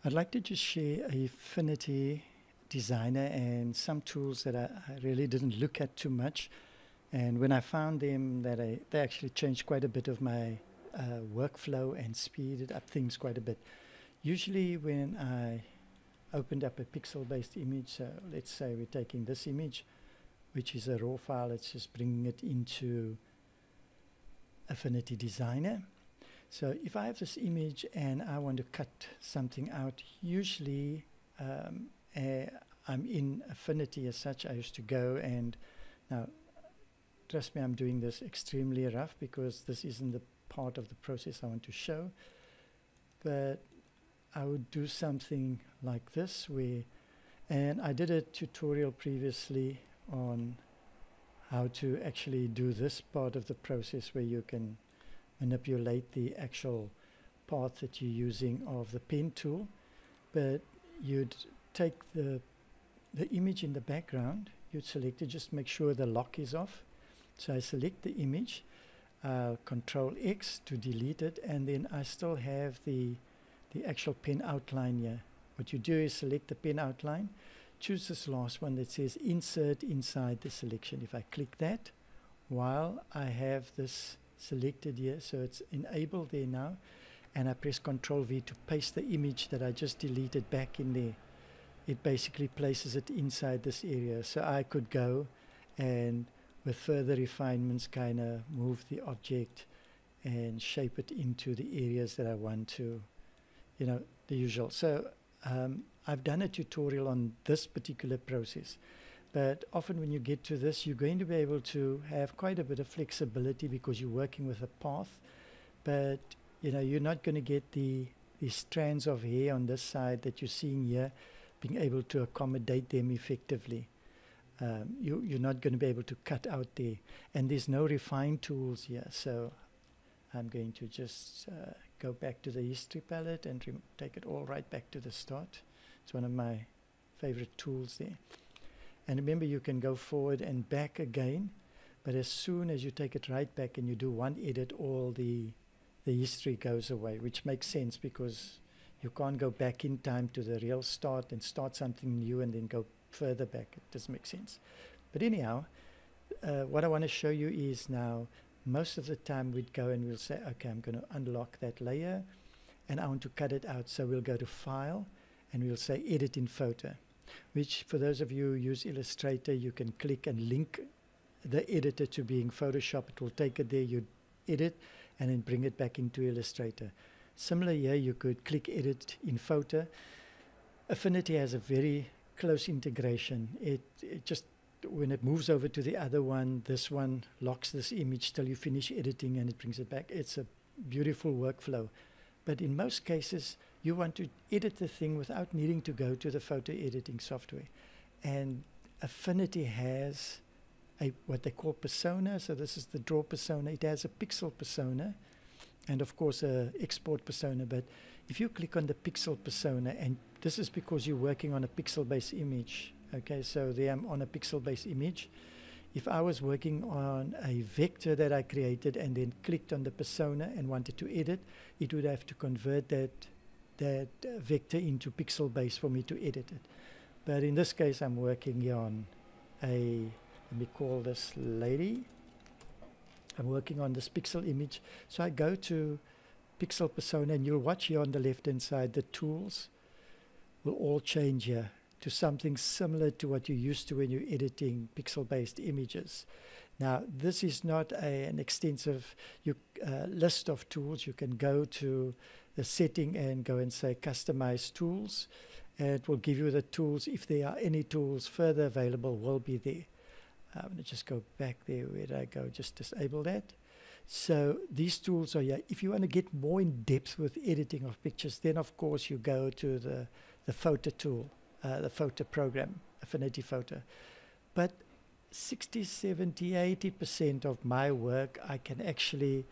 I'd like to just share Affinity Designer and some tools that I really didn't look at too much. And when I found them, they actually changed quite a bit of my workflow and speeded up things quite a bit. Usually when I opened up a pixel-based image, so let's say we're taking this image, which is a raw file, let's just bring it into Affinity Designer. So if I have this image and I want to cut something out, usually I'm in Affinity as such. I used to go and now, trust me, I'm doing this extremely rough because this isn't the part of the process I want to show. But I would do something like this and I did a tutorial previously on how to actually do this part of the process where you can manipulate the actual path that you're using of the pen tool. But you'd take the image in the background, you'd select it, just make sure the lock is off. So I select the image, Control X to delete it, and then I still have the actual pen outline here. What you do is select the pen outline, choose this last one that says Insert inside the selection. If I click that, while I have this selected here, so it's enabled there now, and I press Control V to paste the image that I just deleted back in there. It basically places it inside this area, so I could go and with further refinements kind of move the object and shape it into the areas that I want to, you know, the usual. So I've done a tutorial on this particular process, but often when you get to this, you're going to be able to have quite a bit of flexibility because you're working with a path, but you know, you're not going to get the strands of hair on this side that you're seeing here, being able to accommodate them effectively. You're not going to be able to cut out there, and there's no refine tools here. So I'm going to just go back to the history palette and take it all right back to the start. It's one of my favorite tools there. And remember, you can go forward and back again, but as soon as you take it right back and you do one edit, all the history goes away, which makes sense because you can't go back in time to the real start and start something new and then go further back. It doesn't make sense. But anyhow, what I want to show you is now, most of the time we'd go and we'll say, okay, I'm going to unlock that layer and I want to cut it out. So we'll go to File and we'll say Edit in Photo, which for those of you who use Illustrator, you can click and link the editor to being Photoshop. It will take it there, you edit and then bring it back into Illustrator. Similar here, you could click Edit in Photo. Affinity has a very close integration. It just, when it moves over to the other one, this one locks this image till you finish editing and it brings it back. It's a beautiful workflow. But in most cases, you want to edit the thing without needing to go to the photo editing software. And Affinity has what they call persona. So this is the draw persona. It has a pixel persona and of course a export persona. But if you click on the pixel persona, and this is because you're working on a pixel-based image. Okay, so there I'm on a pixel-based image. If I was working on a vector that I created and then clicked on the persona and wanted to edit, it would have to convert that vector into pixel-based for me to edit it. But in this case, I'm working here on let me call this lady. I'm working on this pixel image. So I go to pixel persona, and you'll watch here on the left-hand side, the tools will all change here to something similar to what you're used to when you're editing pixel-based images. Now, this is not an extensive list of tools. You can go to the setting and go and say Customize Tools, and it will give you the tools. If there are any tools further available, will be there. I'm going to just go back there. Where did I go? Just disable that. So these tools are here. If you want to get more in depth with editing of pictures, then of course you go to the photo tool, the photo program, Affinity Photo. But 60, 70, 80% of my work I can actually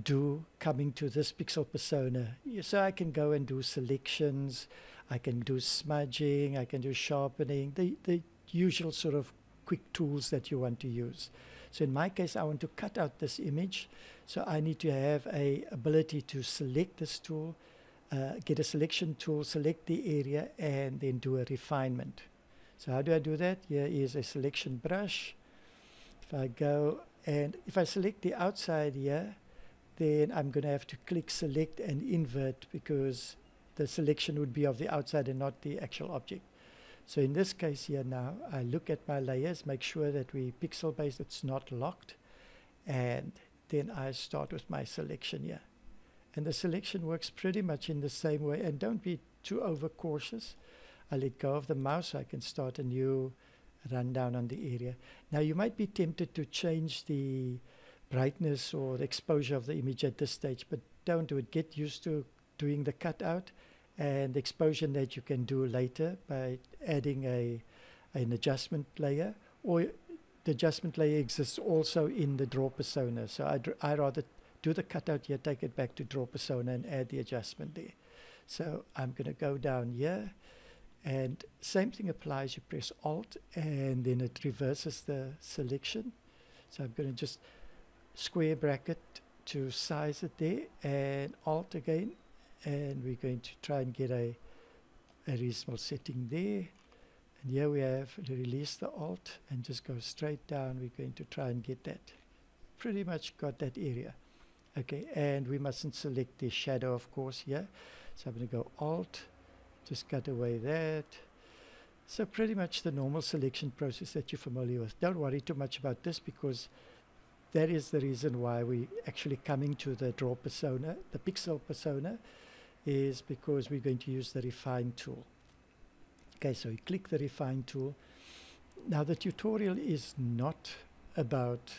do coming to this pixel persona. So I can go and do selections, I can do smudging, I can do sharpening, the usual sort of quick tools that you want to use. So in my case, I want to cut out this image. So I need to have a ability to select this tool, get a selection tool, select the area, and then do a refinement. So how do I do that? Here is a selection brush. If I go and if I select the outside here, then I'm going to have to click select and invert because the selection would be of the outside and not the actual object. So in this case here now, I look at my layers, make sure that we pixel based, it's not locked, and then I start with my selection here. And the selection works pretty much in the same way, and don't be too overcautious. I let go of the mouse so I can start a new rundown on the area. Now you might be tempted to change the brightness or the exposure of the image at this stage, but don't do it. Get used to doing the cutout and the exposure that you can do later by adding an adjustment layer, or the adjustment layer exists also in the draw persona. So I'd rather do the cutout here, take it back to draw persona and add the adjustment there. So I'm going to go down here, and same thing applies. You press Alt and then it reverses the selection. So I'm going to just square bracket to size it there, and Alt again, and we're going to try and get a reasonable setting there. And here we have release the Alt and just go straight down. We're going to try and get that. Pretty much got that area. Okay, and we mustn't select the shadow, of course, here. So I'm going to go Alt, just cut away that. So pretty much the normal selection process that you're familiar with. Don't worry too much about this, because that is the reason why we actually coming to the draw persona, the pixel persona, is because we're going to use the refine tool. Okay, so you click the refine tool. Now the tutorial is not about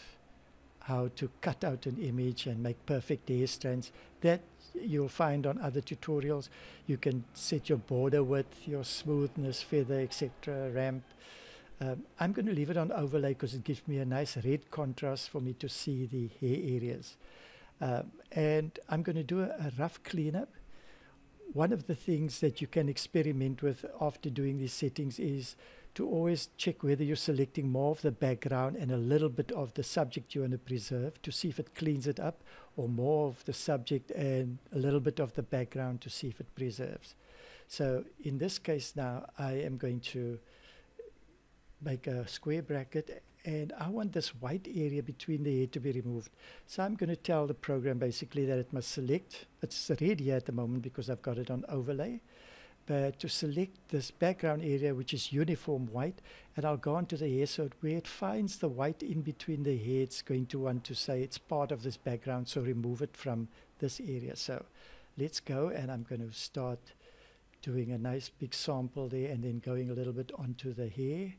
how to cut out an image and make perfect hair strands. That you'll find on other tutorials. You can set your border width, your smoothness, feather, etc., ramp. I'm going to leave it on overlay because it gives me a nice red contrast for me to see the hair areas. And I'm going to do a rough cleanup. One of the things that you can experiment with after doing these settings is to always check whether you're selecting more of the background and a little bit of the subject you want to preserve to see if it cleans it up, or more of the subject and a little bit of the background to see if it preserves. So in this case now, I am going to make a square bracket, and I want this white area between the hair to be removed. So I'm going to tell the program basically that it must select, it's red here at the moment because I've got it on overlay, but to select this background area which is uniform white, and I'll go onto the hair, so where it finds the white in between the hair, it's going to want to say it's part of this background, so remove it from this area. So let's go, and I'm going to start doing a nice big sample there, and then going a little bit onto the hair.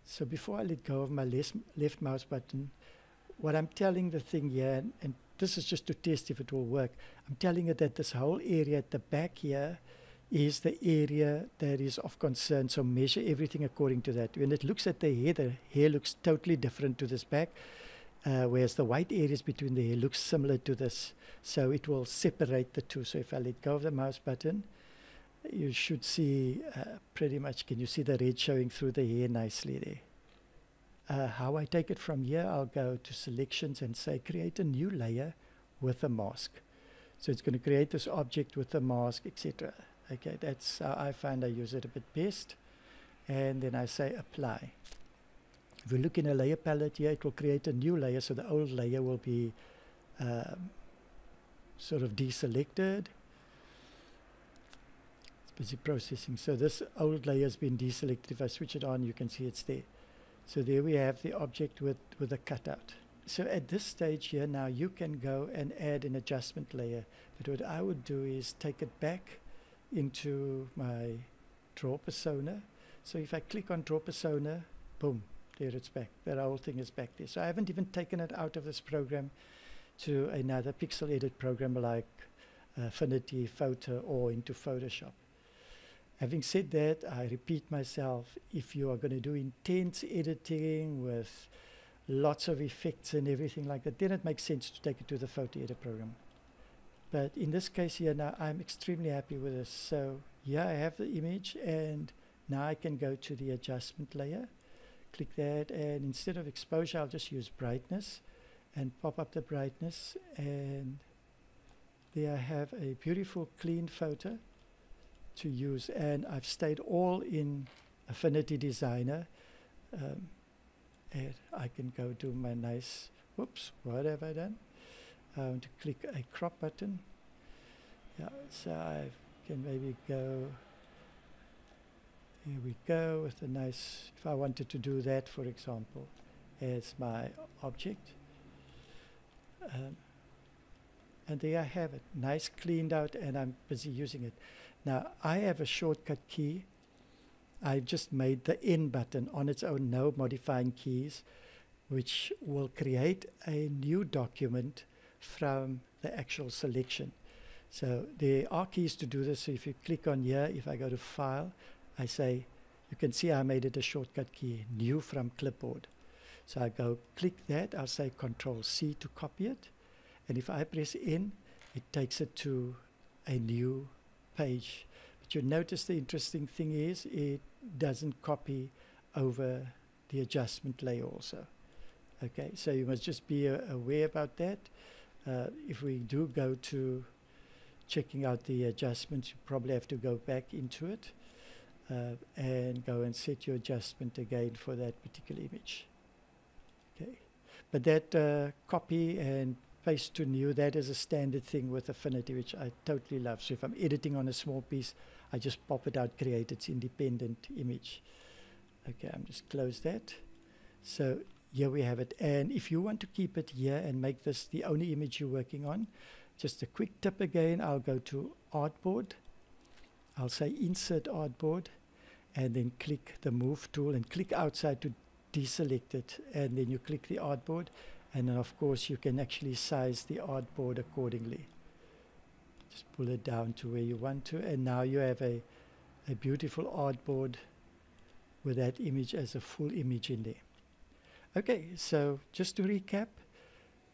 So before I let go of my left mouse button, what I'm telling the thing here, and this is just to test if it will work, I'm telling it that this whole area at the back here is the area that is of concern. So measure everything according to that. When it looks at the hair looks totally different to this back, whereas the white areas between the hair looks similar to this. So it will separate the two. So if I let go of the mouse button, you should see pretty much, can you see the red showing through the hair nicely there? How I take it from here, I'll go to selections and say create a new layer with a mask. So it's going to create this object with a mask, etc. Okay, that's how I find I use it a bit best. And then I say apply. If we look in a layer palette here, it will create a new layer, so the old layer will be sort of deselected. Busy processing. So this old layer has been deselected. If I switch it on, you can see it's there. So there we have the object with a cutout. So at this stage here now, you can go and add an adjustment layer. But what I would do is take it back into my draw persona. So if I click on draw persona, boom, there it's back. That whole thing is back there. So I haven't even taken it out of this program to another pixel edit program like Affinity Photo or into Photoshop. Having said that, I repeat myself, if you are going to do intense editing with lots of effects and everything like that, then it makes sense to take it to the photo edit program. But in this case here now, I'm extremely happy with this. So here I have the image, and now I can go to the adjustment layer, click that, and instead of exposure, I'll just use brightness and pop up the brightness and there I have a beautiful clean photo to use, and I've stayed all in Affinity Designer. And I can go to my nice, whoops, what have I done? I want to click a crop button. Yeah, so I can maybe go, here we go, with a nice, if I wanted to do that, for example, as my object. And there I have it, nice cleaned out, and I'm busy using it. Now, I have a shortcut key. I've just made the N button on its own, no modifying keys, which will create a new document from the actual selection. So there are keys to do this. So if you click on here, if I go to File, I say, you can see I made it a shortcut key, New from Clipboard. So I go click that, I'll say Control C to copy it. And if I press N, it takes it to a new page. But you notice the interesting thing is it doesn't copy over the adjustment layer also. Okay, so you must just be aware about that. If we do go to checking out the adjustments, you probably have to go back into it and go and set your adjustment again for that particular image. Okay, but that copy and paste to new, that is a standard thing with Affinity, which I totally love. So if I'm editing on a small piece, I just pop it out, create its independent image. Okay, I'm just close that. So here we have it. And if you want to keep it here and make this the only image you're working on, just a quick tip again, I'll go to Artboard. I'll say Insert Artboard, and then click the Move tool and click outside to deselect it. And then you click the Artboard. And then, of course, you can actually size the artboard accordingly. Just pull it down to where you want to. And now you have a beautiful artboard with that image as a full image in there. Okay, so just to recap,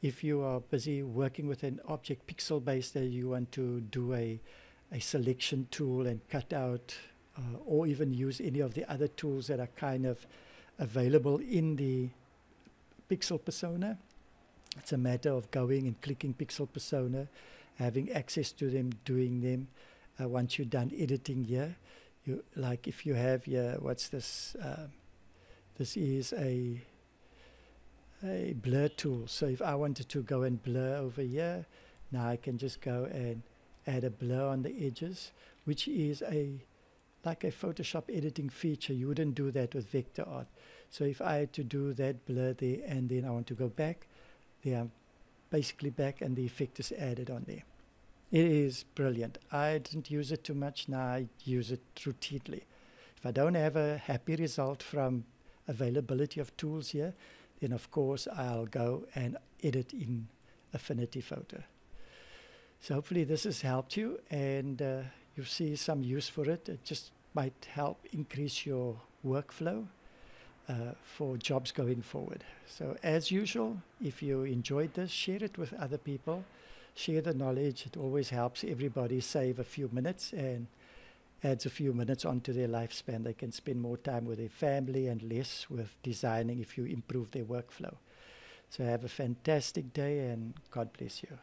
if you are busy working with an object pixel-based that you want to do a selection tool and cut out, or even use any of the other tools that are kind of available in the pixel persona, it's a matter of going and clicking pixel persona, having access to them, doing them. Once you're done editing here, you, like if you have here, what's this? This is a blur tool. So if I wanted to go and blur over here, now I can just go and add a blur on the edges, which is like a Photoshop editing feature. You wouldn't do that with vector art. So if I had to do that blur there and then I want to go back, there I'm basically back and the effect is added on there. It is brilliant. I didn't use it too much. Now I use it routinely. If I don't have a happy result from availability of tools here, then of course I'll go and edit in Affinity Photo. So hopefully this has helped you, and you see some use for it. It just might help increase your workflow for jobs going forward. So as usual, if you enjoyed this, share it with other people. Share the knowledge. It always helps everybody save a few minutes and adds a few minutes onto their lifespan. They can spend more time with their family and less with designing if you improve their workflow. So have a fantastic day and God bless you.